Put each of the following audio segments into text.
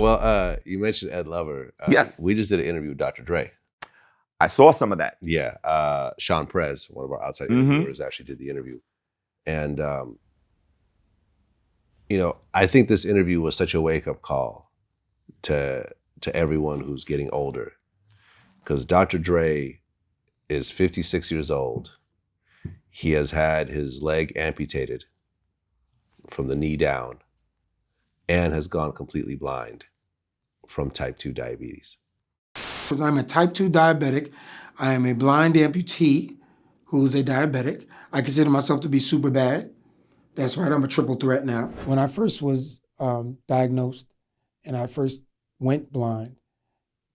Well, you mentioned Ed Lover. Yes. We just did an interview with Dr. Dre. I saw some of that. Yeah. Sean Perez, one of our outside interviewers, actually did the interview. And, I think this interview was such a wake-up call to everyone who's getting older. Because Dr. Dre is 56 years old. He has had his leg amputated from the knee down and has gone completely blind from type 2 diabetes. I'm a type 2 diabetic. I am a blind amputee who's a diabetic. I consider myself to be super bad. That's right, I'm a triple threat now. When I first was diagnosed and I first went blind,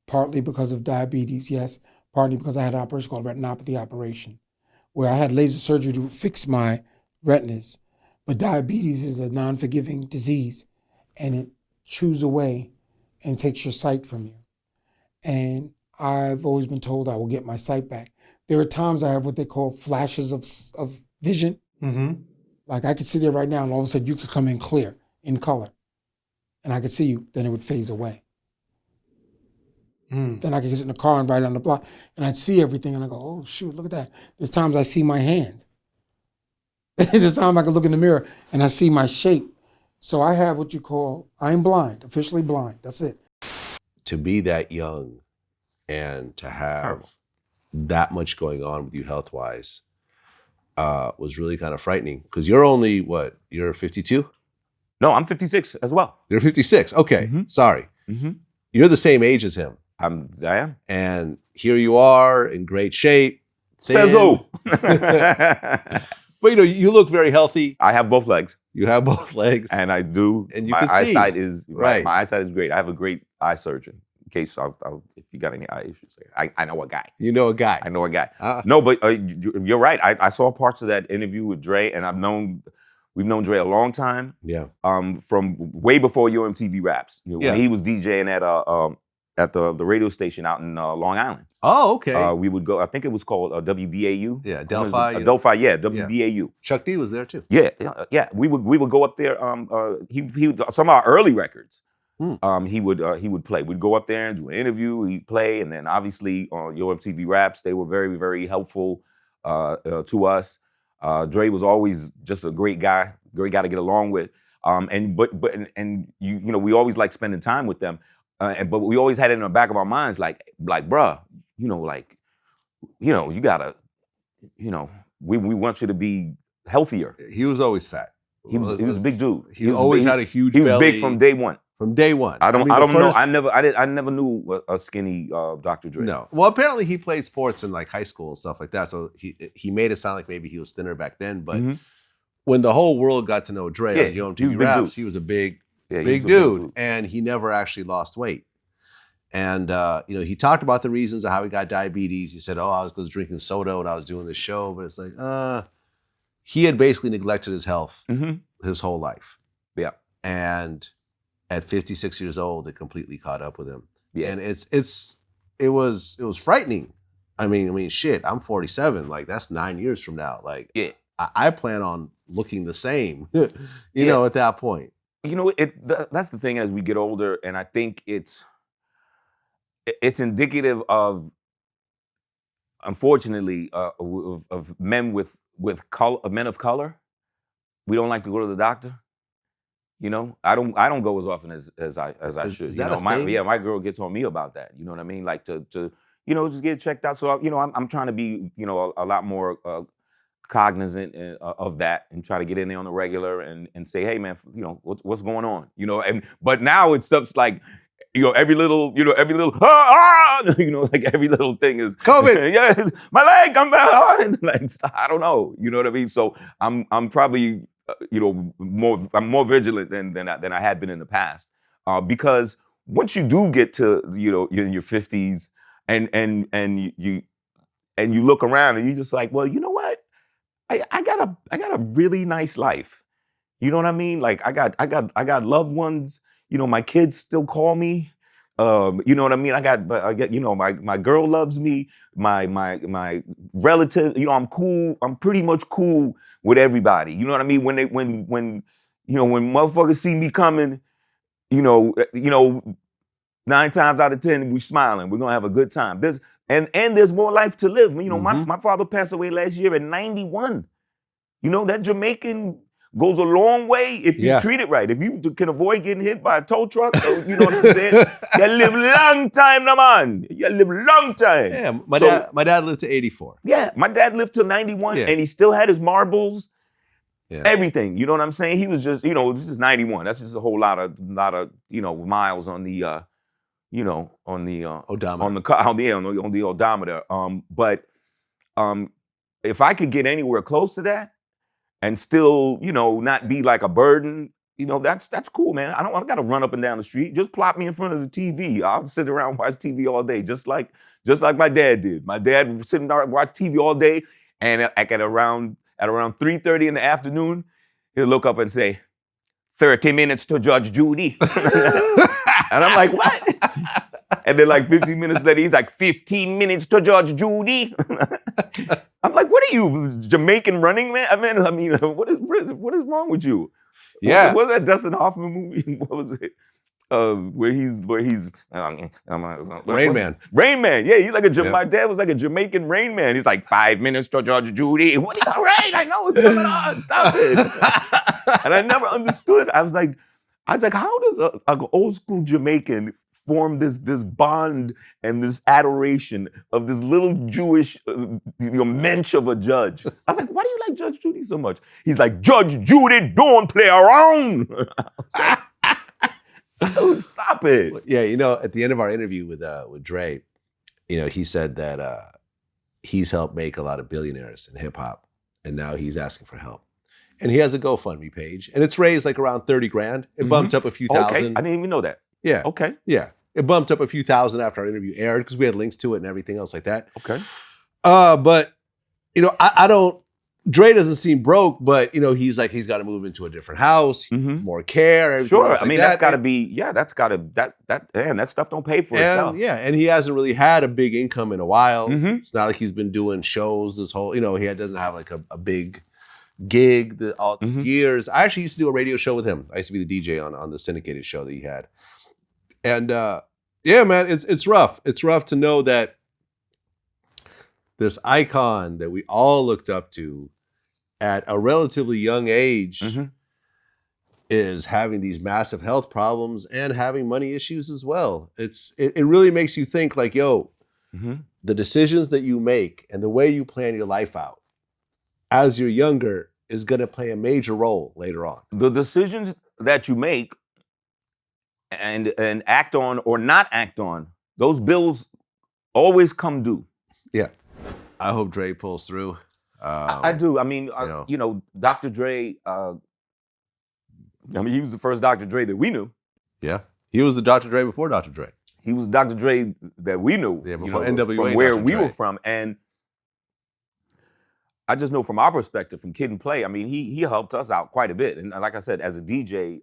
partly because of diabetes, yes, partly because I had an operation called retinopathy operation, where I had laser surgery to fix my retinas. But diabetes is a non-forgiving disease, and it chews away and takes your sight from you. And I've always been told I will get my sight back. There are times I have what they call flashes of vision. Mm-hmm. Like I could sit there right now and all of a sudden you could come in clear, in color, and I could see you, then it would phase away. Then I could sit in the car and ride down the block and I'd see everything and I go, oh shoot, look at that. There's times I see my hand. There's times I can look in the mirror and I see my shape. So I have what you call, I'm blind, officially blind, that's it. To be that young and to have that much going on with you health-wise was really kind of frightening. Because you're only, you're 52? No, I'm 56 as well. You're 56, okay, sorry. You're the same age as him. I am. And here you are in great shape. Says who? But you look very healthy. I have both legs. You have both legs. And I do. And you my can see. eyesight is Right. My eyesight is great. I have a great eye surgeon. In case if you got any eye issues, I know a guy. You know a guy. I know a guy. No, but you're right. I saw parts of that interview with Dre, and we've known Dre a long time. Yeah. From way before your MTV Raps. Yeah. When he was DJing at the radio station out in Long Island. Oh, okay. We would go. I think it was called WBAU. Yeah, Delphi. Delphi, yeah, WBAU. Chuck D was there too. Yeah. We would go up there. He some of our early records. He would play. We'd go up there and do an interview. He'd play, and then obviously on your MTV Raps, they were very, very helpful to us. Dre was always just a great guy to get along with. We always liked spending time with them. But we always had it in the back of our minds, like, bruh, you gotta, we want you to be healthier. He was always fat. He was a big dude. He always had a huge belly. He was big from day one. From day one. I don't know. I never knew a skinny Dr. Dre. No. Well, apparently he played sports in like high school and stuff like that. So he made it sound like maybe he was thinner back then. But when the whole world got to know Dre on Yo MTV Raps, he was a big dude, and he never actually lost weight. And he talked about the reasons of how he got diabetes. He said, I was drinking soda when I was doing this show, but it's like, he had basically neglected his health his whole life. Yeah. And at 56 years old, it completely caught up with him. Yeah. And it was frightening. I mean, shit, I'm 47. Like, that's 9 years from now. Like, I plan on looking the same, know, at that point. That's the thing as we get older, and I think it's indicative of, unfortunately, of men with color, men of color. We don't like to go to the doctor. I don't go as often as I should. Is that a thing? My girl gets on me about that. You know what I mean? Like to just get checked out. So I'm trying to be a lot more cognizant of that and try to get in there on the regular and say, hey man, what's going on? But now it's stuff's like, every little, like every little thing is COVID. Yeah, my leg, I'm back. Like, I don't know. You know what I mean? So I'm probably I'm more vigilant than I had been in the past, because once you do get to you're in your 50s and you look around and you're just like, well, you know what, I got a really nice life. You know what I mean? Like I got loved ones. My kids still call me. You know what I mean? I got my girl loves me. My relative, I'm cool. I'm pretty much cool with everybody. You know what I mean? When motherfuckers see me coming, you know, 9 times out of 10 we smiling. We're gonna have a good time. There's more life to live. You know, my father passed away last year at 91. You know, that Jamaican goes a long way if you treat it right. If you can avoid getting hit by a tow truck, you know what I'm saying? You live long time, no man. You live long time. Yeah, my dad lived to 84. Yeah, my dad lived till 91, and he still had his marbles, everything. You know what I'm saying? He was just, this is 91. That's just a whole lot of miles on the, on the odometer. On the odometer. But if I could get anywhere close to that, and still, not be like a burden, that's cool, man. I got to run up and down the street. Just plop me in front of the TV. I'll sit around and watch TV all day, just like my dad did. My dad would sit and watch TV all day, and at around 3:30 in the afternoon, he'll look up and say, 30 minutes to Judge Judy. And I'm like, what? And then like 15 minutes later, he's like, 15 minutes to Judge Judy. I'm like, what are you, Jamaican Running Man? I mean, what is wrong with you? Yeah. What was that Dustin Hoffman movie? What was it? Where he's Rain Man. Rain Man. Yeah, he's like my dad was like a Jamaican Rain Man. He's like, 5 minutes to Judge Judy. What all right, I know what's coming on. Stop it. And I never understood. I was like, how does an old school Jamaican form this bond and this adoration of this little Jewish mensch of a judge? I was like, why do you like Judge Judy so much? He's like, Judge Judy don't play around. Stop it. Yeah, at the end of our interview with Dre, he said that he's helped make a lot of billionaires in hip hop, and now he's asking for help. And he has a GoFundMe page, and it's raised like around 30 grand. It bumped up a few thousand. Okay, I didn't even know that. Yeah. Okay. Yeah. It bumped up a few thousand after our interview aired because we had links to it and everything else like that. Okay. But, I don't, Dre doesn't seem broke, but, he's like, he's got to move into a different house, more care. Sure. Like that's got to be, that stuff don't pay for itself. Yeah. And he hasn't really had a big income in a while. It's not like he's been doing shows this whole, he doesn't have like a big gig all years. I actually used to do a radio show with him. I used to be the DJ on the syndicated show that he had. And yeah, man, it's rough. It's rough to know that this icon that we all looked up to at a relatively young age is having these massive health problems and having money issues as well. It really makes you think like, yo, the decisions that you make and the way you plan your life out as you're younger is going to play a major role later on. The decisions that you make and act on or not act on, those bills always come due. Yeah. I hope Dre pulls through. I do. I mean, Dr. Dre, he was the first Dr. Dre that we knew. Yeah. He was the Dr. Dre before Dr. Dre. He was Dr. Dre that we knew. Yeah, before NWA. From where we were from. And I just know from our perspective, from Kid and Play, I mean, he helped us out quite a bit. And like I said, as a DJ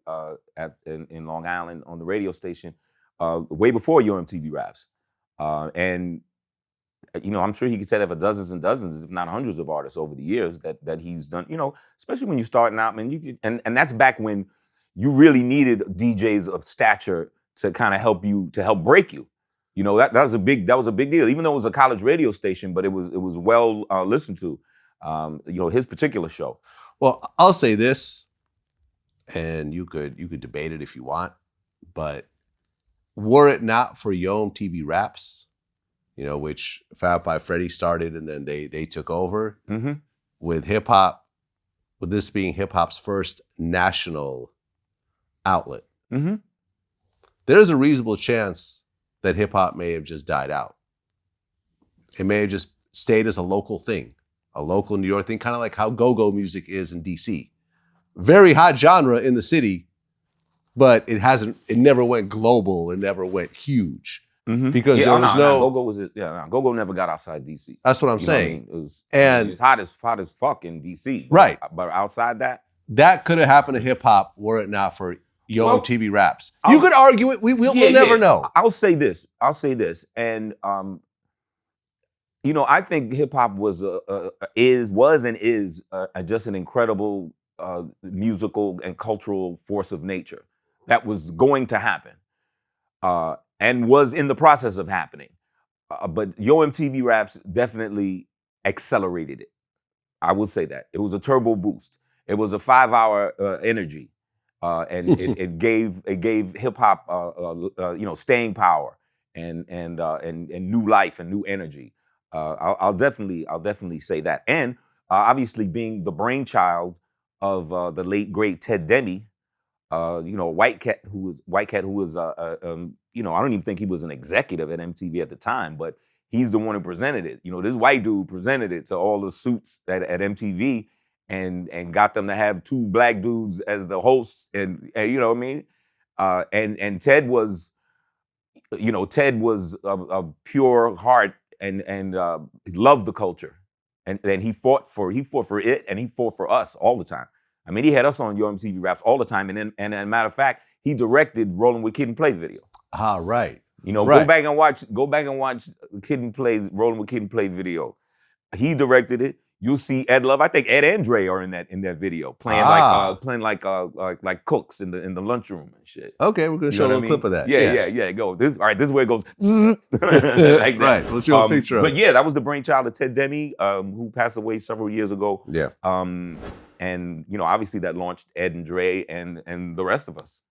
in Long Island on the radio station, way before your MTV Raps. And I'm sure he could say that for dozens and dozens, if not hundreds of artists over the years that he's done, especially when you're starting out, man, and that's back when you really needed DJs of stature to kind of help break you. That was a big deal, even though it was a college radio station, but it was well listened to. His particular show. Well, I'll say this, and you could debate it if you want, but were it not for Yo MTV Raps, which Fab Five Freddy started and then they took over with hip hop, with this being hip hop's first national outlet, there's a reasonable chance that hip hop may have just died out. It may have just stayed as a local thing. A local New York thing, kind of like how go-go music is in DC. Very hot genre in the city, but it never went global, it never went huge. Because there was go-go never got outside DC. That's what I'm saying. It was hot as fuck in DC. Right. But outside that could have happened to hip hop were it not for Yo MTV Raps. You could argue it, we'll never know. I'll say this, and I think hip hop was just an incredible musical and cultural force of nature. that was going to happen and was in the process of happening. But Yo MTV Raps definitely accelerated it. I will say that. It was a turbo boost. It was a 5-hour energy. And it gave hip hop staying power and new life and new energy. I'll definitely say that. And obviously being the brainchild of the late great Ted Demme, White Cat who was I don't even think he was an executive at MTV at the time, but he's the one who presented it. This white dude presented it to all the suits at MTV. And got them to have 2 black dudes as the hosts, and you know what I mean. And Ted was, a pure heart and loved the culture, and he fought for it, and he fought for us all the time. I mean, he had us on Yo MTV Raps all the time, and as a matter of fact, he directed Rolling with Kid and Play video. Ah, right. Go back and watch Kid and Play's Rolling with Kid and Play video. He directed it. You'll see Ed Love. I think Ed and Dre are in that video, playing like cooks in the lunchroom and shit. Okay, we're gonna show a little clip of that. Yeah. Go. This is where it goes. like that. Right. We'll show a picture of it. But yeah, that was the brainchild of Ted Demme, who passed away several years ago. Yeah. And obviously that launched Ed and Dre and the rest of us.